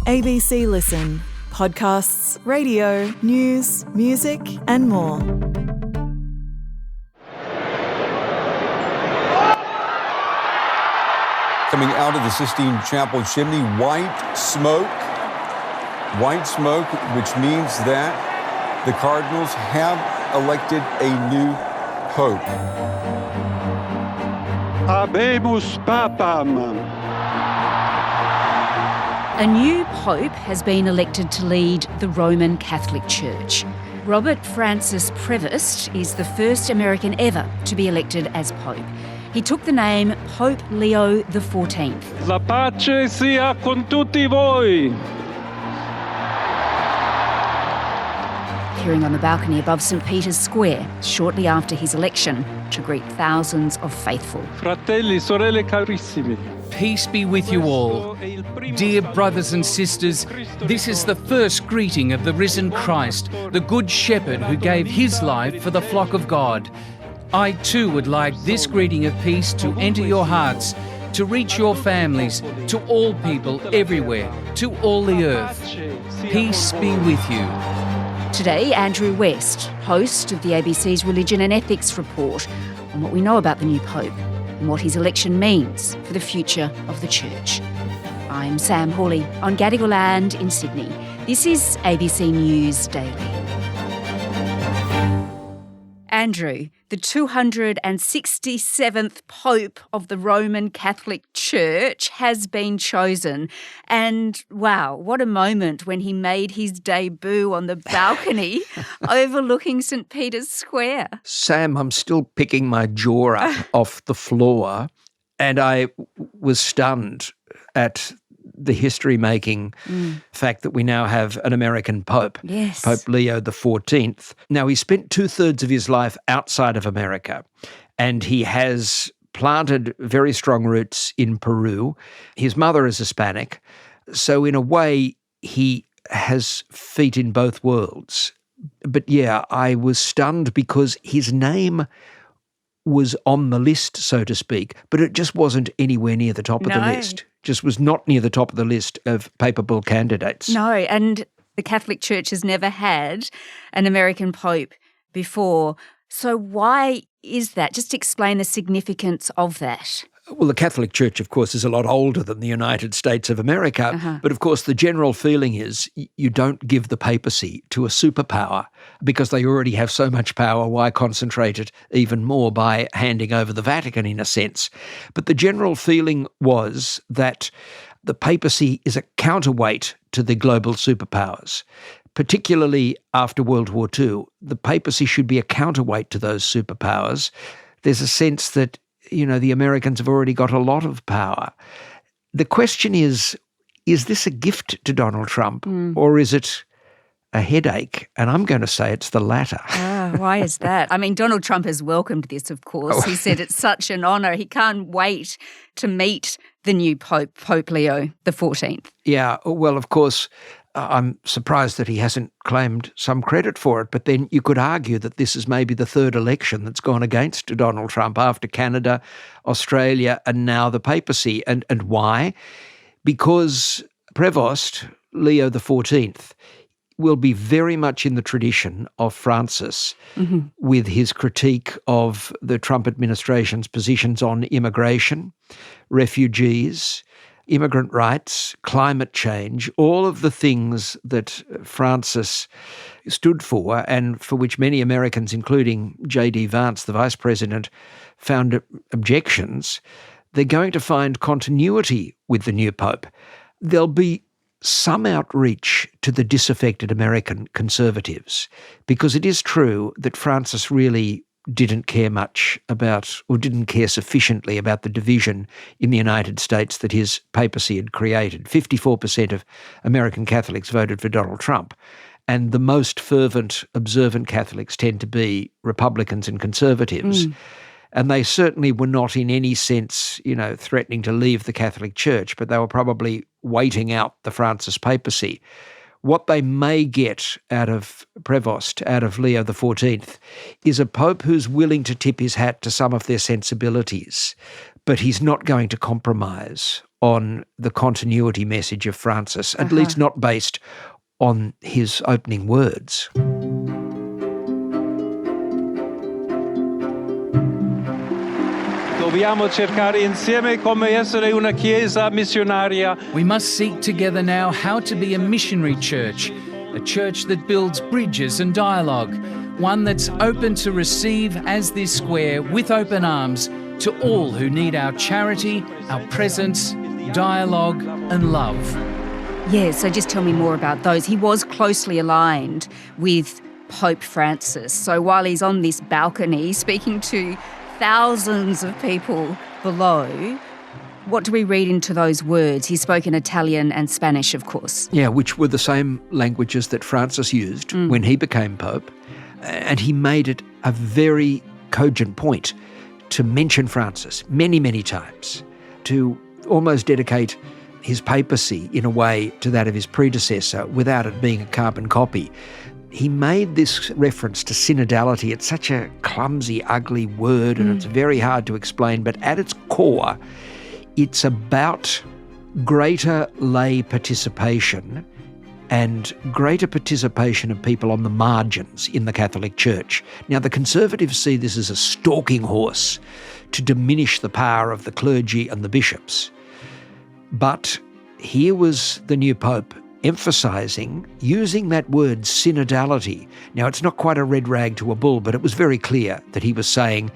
ABC Listen. Podcasts, radio, news, music and more. Coming out of the Sistine Chapel chimney, white smoke, which means that the cardinals have elected a new pope. Habemus Papam. A new pope has been elected to lead the Roman Catholic Church. Robert Francis Prevost is the first American ever to be elected as pope. He took the name Pope Leo XIV. La pace sia con tutti voi. Appearing on the balcony above St. Peter's Square shortly after his election to greet thousands of faithful. Fratelli, sorelle carissimi. Peace be with you all. Dear brothers and sisters, this is the first greeting of the risen Christ, the Good Shepherd who gave his life for the flock of God. I too would like this greeting of peace to enter your hearts, to reach your families, to all people everywhere, to all the earth. Peace be with you. Today, Andrew West, host of the ABC's Religion and Ethics Report, on what we know about the new Pope and what his election means for the future of the Church. I'm Sam Hawley on Gadigal Land in Sydney. This is ABC News Daily. Andrew, the 267th Pope of the Roman Catholic Church has been chosen. And wow, what a moment when he made his debut on the balcony overlooking St. Peter's Square. Sam, I'm still picking my jaw up off the floor, and I was stunned at the history-making fact that we now have an American Pope, yes. Pope Leo XIV. Now, he spent 2/3 of his life outside of America, and he has planted very strong roots in Peru. His mother is Hispanic, so in a way, he has feet in both worlds. But yeah, I was stunned because his name was on the list, so to speak, but it just wasn't anywhere near the top of the list. Just was not near the top of the list of papal candidates. No, and the Catholic Church has never had an American Pope before. So why is that? Just explain the significance of that. Well, the Catholic Church, of course, is a lot older than the United States of America. But, of course, the general feeling is you don't give the papacy to a superpower because they already have so much power. Why concentrate it even more by handing over the Vatican, in a sense? But the general feeling was that the papacy is a counterweight to the global superpowers. Particularly after World War II, the papacy should be a counterweight to those superpowers. There's a sense that the Americans have already got a lot of power. The question is this a gift to Donald Trump or is it a headache? And I'm going to say it's the latter. Why is that? I mean, Donald Trump has welcomed this, of course. He said it's such an honour. He can't wait to meet the new Pope, Pope Leo XIV. Yeah, well, of course, I'm surprised that he hasn't claimed some credit for it, but then you could argue that this is maybe the third election that's gone against Donald Trump after Canada, Australia, and now the papacy. And why? Because Prevost, Leo XIV, will be very much in the tradition of Francis with his critique of the Trump administration's positions on immigration, refugees, immigrant rights, climate change, all of the things that Francis stood for and for which many Americans, including J.D. Vance, the Vice President, found objections. They're going to find continuity with the new Pope. There'll be some outreach to the disaffected American conservatives, because it is true that Francis really didn't care much about, or didn't care sufficiently about, the division in the United States that his papacy had created. 54% of American Catholics voted for Donald Trump, and the most fervent, observant Catholics tend to be Republicans and conservatives. And they certainly were not in any sense, threatening to leave the Catholic Church, but they were probably waiting out the Francis papacy. What they may get out of Prevost, out of Leo XIV, is a pope who's willing to tip his hat to some of their sensibilities, but he's not going to compromise on the continuity message of Francis, at least not based on his opening words. Dobbiamo cercare insieme come essere una chiesa missionaria. We must seek together now how to be a missionary church, a church that builds bridges and dialogue, one that's open to receive as this square with open arms to all who need our charity, our presence, dialogue and love. Yeah, so just tell me more about those. He was closely aligned with Pope Francis. So while he's on this balcony speaking to thousands of people below, what do we read into those words? He spoke in Italian and Spanish, of course. Yeah, which were the same languages that Francis used when he became Pope. And he made it a very cogent point to mention Francis many, many times, to almost dedicate his papacy in a way to that of his predecessor without it being a carbon copy. He made this reference to synodality. It's such a clumsy, ugly word, and it's very hard to explain, but at its core, it's about greater lay participation and greater participation of people on the margins in the Catholic Church. Now, the Conservatives see this as a stalking horse to diminish the power of the clergy and the bishops. But here was the new Pope emphasising, using that word synodality. Now, it's not quite a red rag to a bull, but it was very clear that he was saying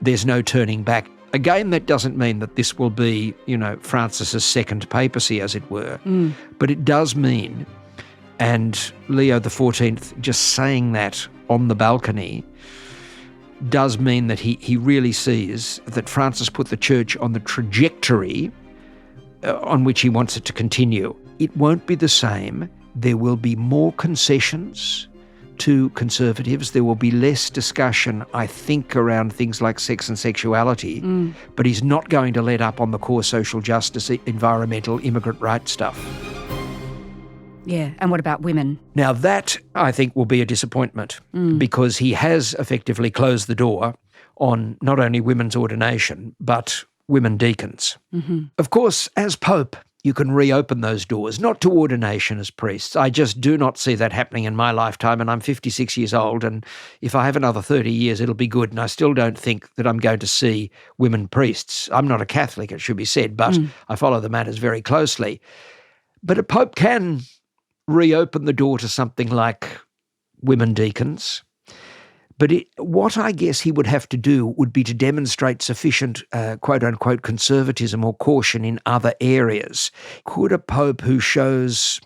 there's no turning back. Again, that doesn't mean that this will be, Francis's second papacy, as it were. But it does mean, and Leo XIV just saying that on the balcony, does mean that he really sees that Francis put the church on the trajectory on which he wants it to continue. It won't be the same. There will be more concessions to conservatives. There will be less discussion, I think, around things like sex and sexuality, but he's not going to let up on the core social justice, environmental, immigrant rights stuff. Yeah, and what about women? Now that, I think, will be a disappointment because he has effectively closed the door on not only women's ordination, but women deacons. Of course, as Pope, you can reopen those doors, not to ordination as priests. I just do not see that happening in my lifetime, and I'm 56 years old, and if I have another 30 years, it'll be good, and I still don't think that I'm going to see women priests. I'm not a Catholic, it should be said, but I follow the matters very closely. But a Pope can reopen the door to something like women deacons. But what I guess he would have to do would be to demonstrate sufficient, quote-unquote, conservatism or caution in other areas. Could a pope who shows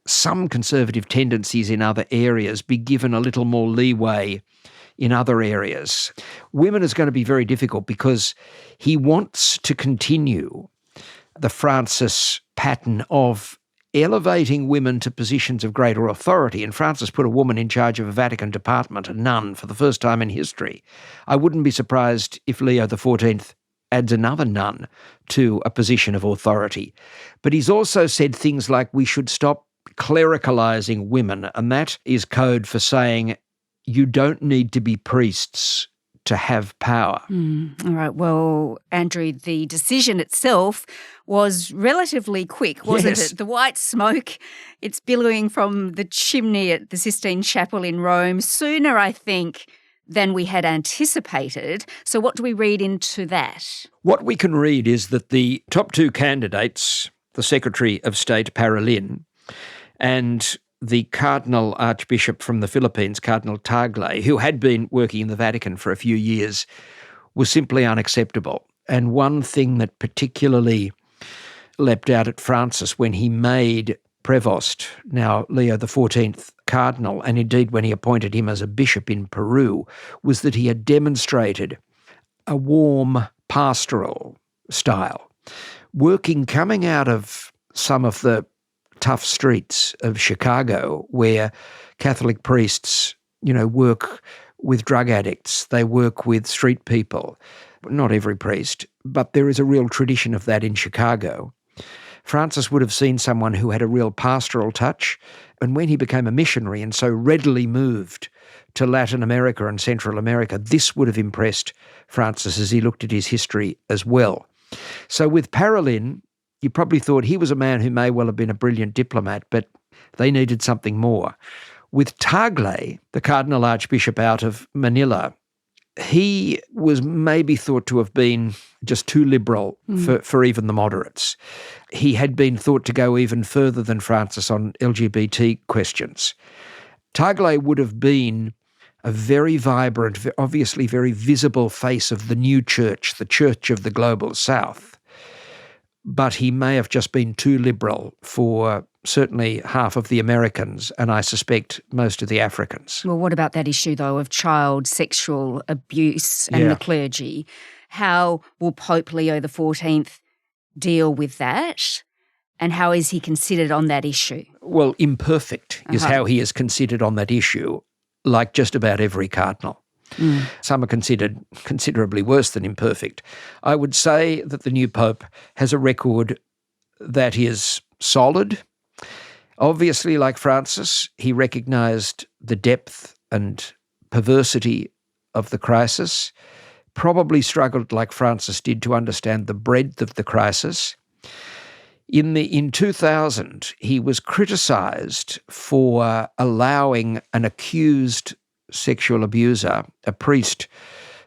some conservative tendencies in other areas be given a little more leeway in other areas? Women is going to be very difficult because he wants to continue the Francis pattern of elevating women to positions of greater authority. And Francis put a woman in charge of a Vatican department, a nun, for the first time in history. I wouldn't be surprised if Leo XIV adds another nun to a position of authority. But he's also said things like we should stop clericalising women, and that is code for saying you don't need to be priests to have power. All right. Well, Andrew, the decision itself was relatively quick, wasn't it? The white smoke, it's billowing from the chimney at the Sistine Chapel in Rome sooner, I think, than we had anticipated. So what do we read into that? What we can read is that the top two candidates, the Secretary of State, Parolin, and the Cardinal Archbishop from the Philippines, Cardinal Tagle, who had been working in the Vatican for a few years, was simply unacceptable. And one thing that particularly leapt out at Francis when he made Prevost, now Leo XIV, Cardinal, and indeed when he appointed him as a bishop in Peru, was that he had demonstrated a warm pastoral style, coming out of some of the tough streets of Chicago where Catholic priests, work with drug addicts, they work with street people. Not every priest, but there is a real tradition of that in Chicago. Francis would have seen someone who had a real pastoral touch, and when he became a missionary and so readily moved to Latin America and Central America, this would have impressed Francis as he looked at his history as well. So with Parolin, You probably thought he was a man who may well have been a brilliant diplomat, but they needed something more. With Tagle, the Cardinal Archbishop out of Manila, he was maybe thought to have been just too liberal for even the moderates. He had been thought to go even further than Francis on LGBT questions. Tagle would have been a very vibrant, obviously very visible face of the new church, the Church of the Global South. But he may have just been too liberal for certainly half of the Americans, and I suspect most of the Africans. Well, what about that issue, though, of child sexual abuse and the clergy? How will Pope Leo XIV deal with that? And how is he considered on that issue? Well, imperfect is how he is considered on that issue, like just about every cardinal. Some are considered considerably worse than imperfect. I would say that the new Pope has a record that is solid. Obviously, like Francis, he recognised the depth and perversity of the crisis, probably struggled like Francis did to understand the breadth of the crisis. In 2000, he was criticised for allowing an accused sexual abuser, a priest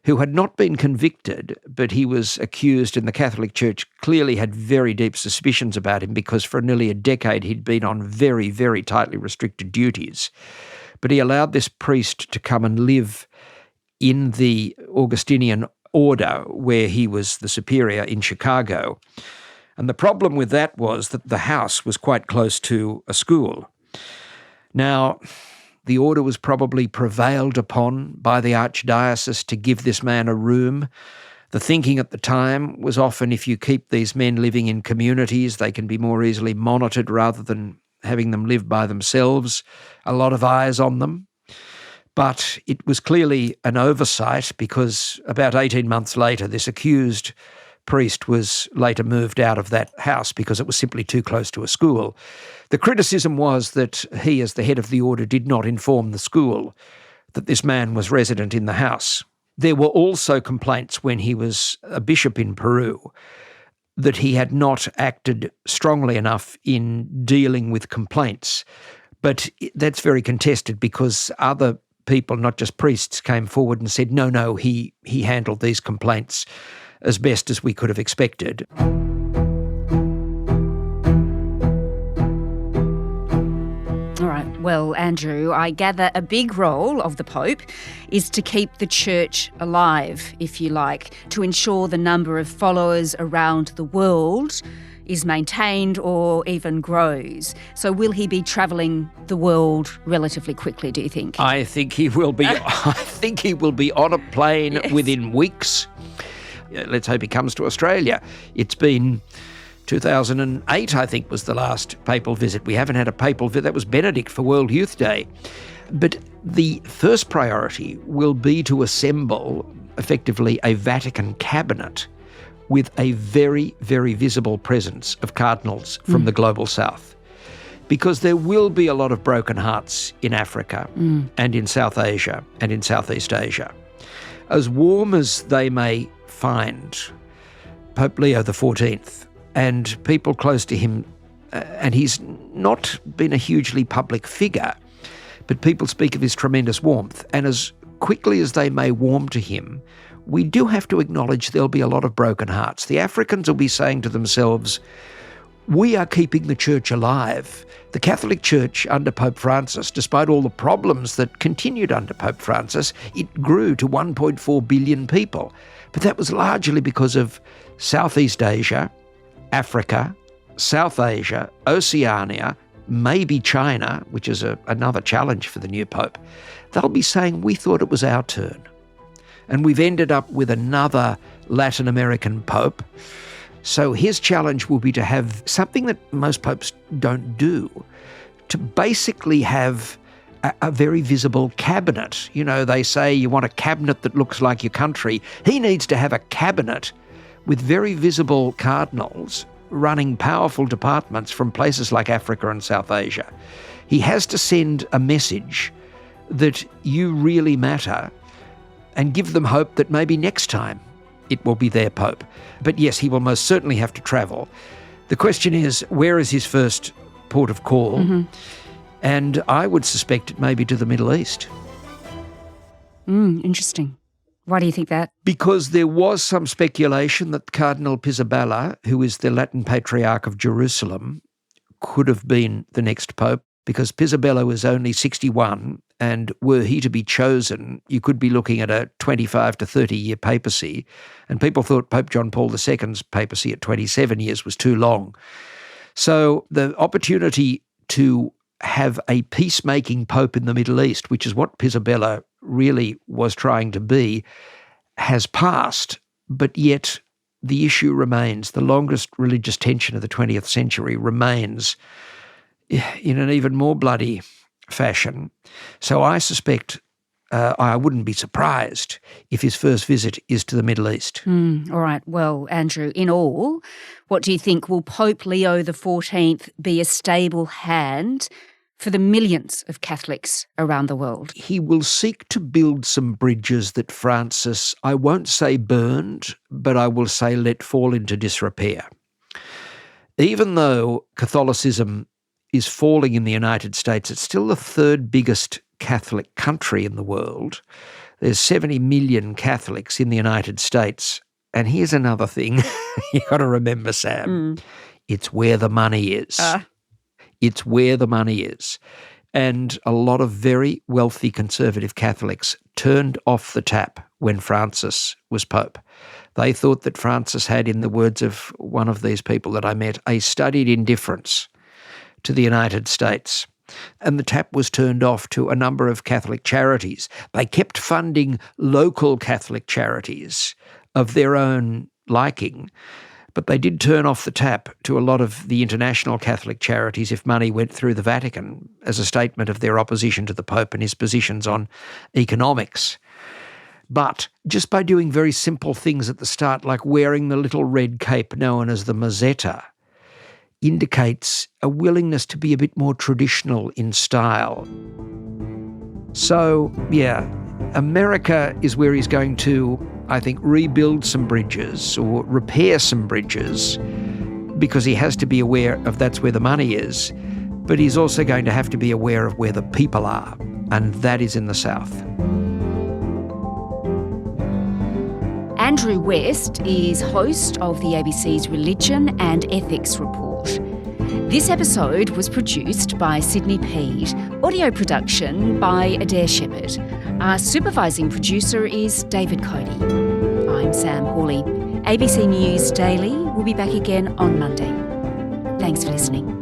who had not been convicted, but he was accused, and the Catholic Church clearly had very deep suspicions about him because for nearly a decade he'd been on very, very tightly restricted duties. But he allowed this priest to come and live in the Augustinian order where he was the superior in Chicago. And the problem with that was that the house was quite close to a school. Now, the order was probably prevailed upon by the archdiocese to give this man a room. The thinking at the time was often if you keep these men living in communities, they can be more easily monitored rather than having them live by themselves. A lot of eyes on them. But it was clearly an oversight because about 18 months later, this accused priest was later moved out of that house because it was simply too close to a school. The criticism was that he, as the head of the order, did not inform the school that this man was resident in the house. There were also complaints when he was a bishop in Peru that he had not acted strongly enough in dealing with complaints. But that's very contested because other people, not just priests, came forward and said, no, he handled these complaints as best as we could have expected. All right. Well, Andrew, I gather a big role of the Pope is to keep the Church alive, if you like, to ensure the number of followers around the world is maintained or even grows. So will he be travelling the world relatively quickly, do you think? I think he will be. I think he will be on a plane within weeks. Let's hope he comes to Australia. It's been 2008, I think, was the last papal visit. We haven't had a papal visit. That was Benedict for World Youth Day. But the first priority will be to assemble, effectively, a Vatican cabinet with a very, very visible presence of cardinals from the Global South. Because there will be a lot of broken hearts in Africa and in South Asia and in Southeast Asia. As warm as they may find Pope Leo XIV and people close to him, and he's not been a hugely public figure, but people speak of his tremendous warmth. And as quickly as they may warm to him, we do have to acknowledge there'll be a lot of broken hearts. The Africans will be saying to themselves, we are keeping the church alive. The Catholic Church under Pope Francis, despite all the problems that continued under Pope Francis, it grew to 1.4 billion people. But that was largely because of Southeast Asia, Africa, South Asia, Oceania, maybe China, which is another challenge for the new Pope. They'll be saying, we thought it was our turn. And we've ended up with another Latin American Pope. So his challenge will be to have something that most popes don't do, to basically have a very visible cabinet. You know, they say you want a cabinet that looks like your country. He needs to have a cabinet with very visible cardinals running powerful departments from places like Africa and South Asia. He has to send a message that you really matter and give them hope that maybe next time it will be their Pope. But yes, he will most certainly have to travel. The question is, where is his first port of call? Mm-hmm. And I would suspect it may be to the Middle East. Interesting. Why do you think that? Because there was some speculation that Cardinal Pizzaballa, who is the Latin Patriarch of Jerusalem, could have been the next pope, because Pizzaballa was only 61, and were he to be chosen, you could be looking at a 25 to 30-year papacy, and people thought Pope John Paul II's papacy at 27 years was too long. So the opportunity to have a peacemaking pope in the Middle East, which is what Pizzaballa really was trying to be, has passed, but yet the issue remains. The longest religious tension of the 20th century remains in an even more bloody fashion. So I suspect I wouldn't be surprised if his first visit is to the Middle East. All right. Well, Andrew, in all, what do you think? Will Pope Leo XIV be a stable hand for the millions of Catholics around the world? He will seek to build some bridges that Francis, I won't say burned, but I will say let fall into disrepair. Even though Catholicism is falling in the United States, it's still the third biggest Catholic country in the world. There's 70 million Catholics in the United States. And here's another thing you got to remember, Sam. It's where the money is. It's where the money is. And a lot of very wealthy conservative Catholics turned off the tap when Francis was Pope. They thought that Francis had, in the words of one of these people that I met, a studied indifference to the United States. And the tap was turned off to a number of Catholic charities. They kept funding local Catholic charities of their own liking, but they did turn off the tap to a lot of the international Catholic charities if money went through the Vatican as a statement of their opposition to the Pope and his positions on economics. But just by doing very simple things at the start, like wearing the little red cape known as the mozzetta, indicates a willingness to be a bit more traditional in style. So, yeah, America is where he's going to, I think, rebuild some bridges or repair some bridges, because he has to be aware of that's where the money is, but he's also going to have to be aware of where the people are, and that is in the South. Andrew West is host of the ABC's Religion and Ethics Report. This episode was produced by Sydney Peed, audio production by Adair Shepherd. Our supervising producer is David Cody. I'm Sam Hawley. ABC News Daily will be back again on Monday. Thanks for listening.